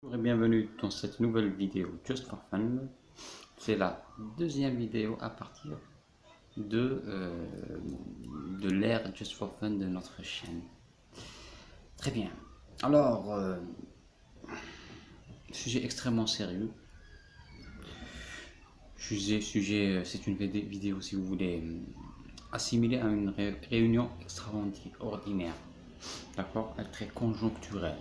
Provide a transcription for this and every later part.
Bonjour et bienvenue dans cette nouvelle vidéo Just for Fun. C'est la deuxième vidéo à partir de l'ère Just for Fun de notre chaîne. Très bien. Alors, sujet extrêmement sérieux. C'est une vidéo, si vous voulez, assimilée à une réunion extraordinaire. D'accord? Elle est très conjoncturelle.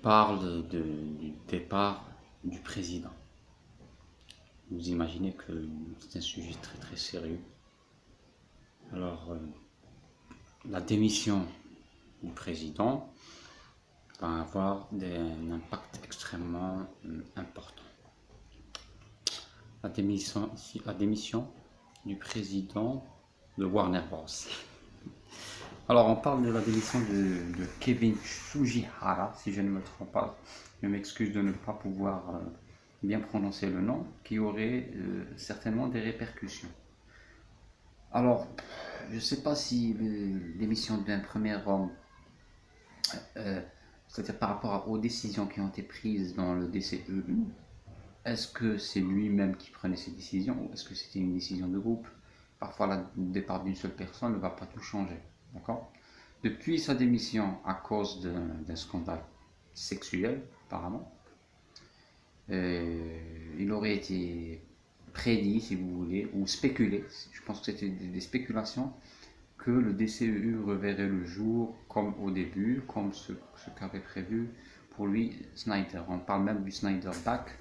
Parle du départ du président. Vous imaginez que c'est un sujet très très sérieux. Alors, la démission du président va avoir un impact extrêmement important. La démission du président de Warner Bros. Alors, on parle de la démission de Kevin Sugihara, si je ne me trompe pas. Je m'excuse de ne pas pouvoir bien prononcer le nom, qui aurait certainement des répercussions. Alors, je ne sais pas si l'émission d'un premier homme, c'est-à-dire par rapport aux décisions qui ont été prises dans le DCEU, est-ce que c'est lui-même qui prenait ces décisions ou est-ce que c'était une décision de groupe? Parfois, le départ d'une seule personne ne va pas tout changer. D'accord? Depuis sa démission à cause d'un scandale sexuel, apparemment, il aurait été prédit, si vous voulez, ou spéculé, je pense que c'était des spéculations, que le DCEU reverrait le jour comme au début, comme ce qu'avait prévu pour lui Snyder. On parle même du Snyder Back,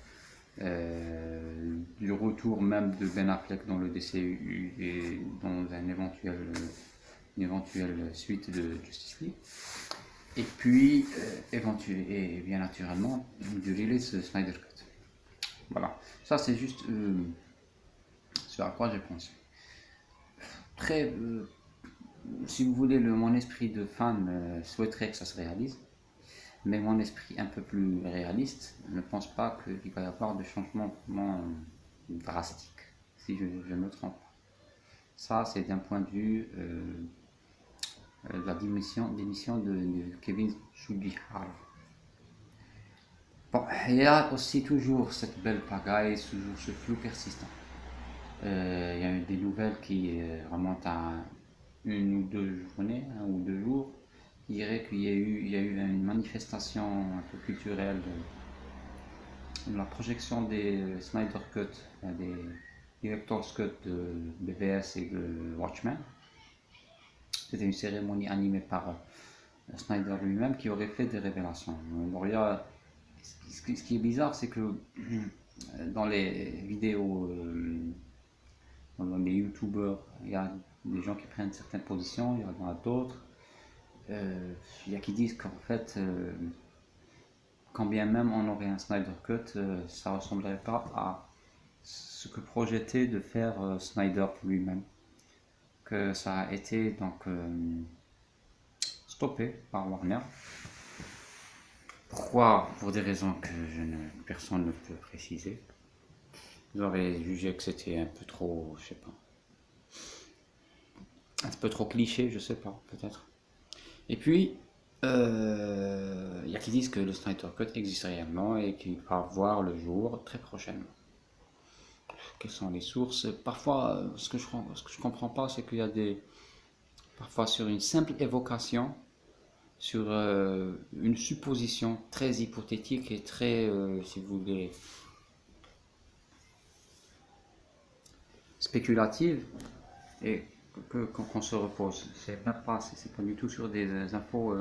du retour même de Ben Affleck dans le DCEU et dans une éventuelle suite de Justice League. Et puis, et bien naturellement, de release Snyder Cut. Voilà, ça c'est juste ce à quoi j'ai pensé. Très, si vous voulez, mon esprit de fan souhaiterait que ça se réalise, mais mon esprit un peu plus réaliste ne pense pas qu'il va y avoir de changements drastiques, si je ne me trompe pas. Ça, c'est d'un point de vue la démission de Kevin Sugihara. Bon, il y a aussi toujours cette belle pagaille, toujours ce flou persistant. Il y a eu des nouvelles qui remontent à une ou deux journées, un ou deux jours, qui dirait qu'il y a eu une manifestation un peu culturelle de la projection des Snyder Cut, des Director's Cut de BVS et de Watchmen. C'était une cérémonie animée par Snyder lui-même qui aurait fait des révélations. Alors, ce qui est bizarre, c'est que dans les vidéos, dans les youtubeurs, il y a des gens qui prennent certaines positions, il y en a d'autres. Il y a qui disent qu'en fait, quand bien même on aurait un Snyder Cut, ça ne ressemblerait pas à ce que projetait de faire Snyder lui-même. Que ça a été donc stoppé par Warner. Pourquoi? Pour des raisons que personne ne peut préciser. Ils auraient jugé que c'était un peu trop, je sais pas, un peu trop cliché, je sais pas, peut-être. Et puis, il y a qui disent que le Snyder Cut existe réellement et qu'il va voir le jour très prochainement. Quelles sont les sources? Parfois, ce que je comprends pas, c'est qu'il y a parfois sur une simple évocation, sur une supposition très hypothétique et très, si vous voulez, spéculative, et qu'on se repose. C'est pas du tout sur des infos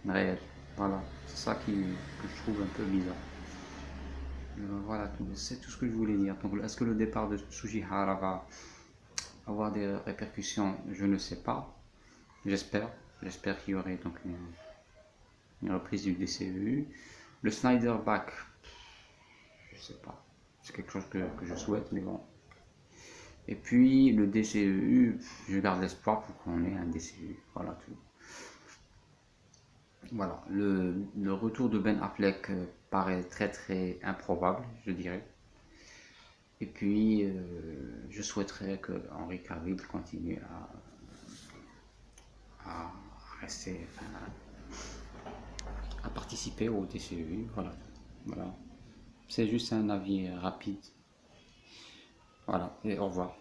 réelles. Voilà, c'est ça que je trouve un peu bizarre. Voilà, c'est tout ce que je voulais dire. Donc, est-ce que le départ de Sugihara va avoir des répercussions? Je ne sais pas. J'espère qu'il y aurait donc une reprise du DCEU. Le Snyder Back, je sais pas. C'est quelque chose que je souhaite, mais bon. Et puis le DCEU, je garde l'espoir pour qu'on ait un DCEU. Voilà tout. Voilà, le retour de Ben Affleck paraît très très improbable, je dirais. Et puis, je souhaiterais que Henry Cavill continue à rester, à participer au TCU. Voilà. Voilà. C'est juste un avis rapide. Voilà, et au revoir.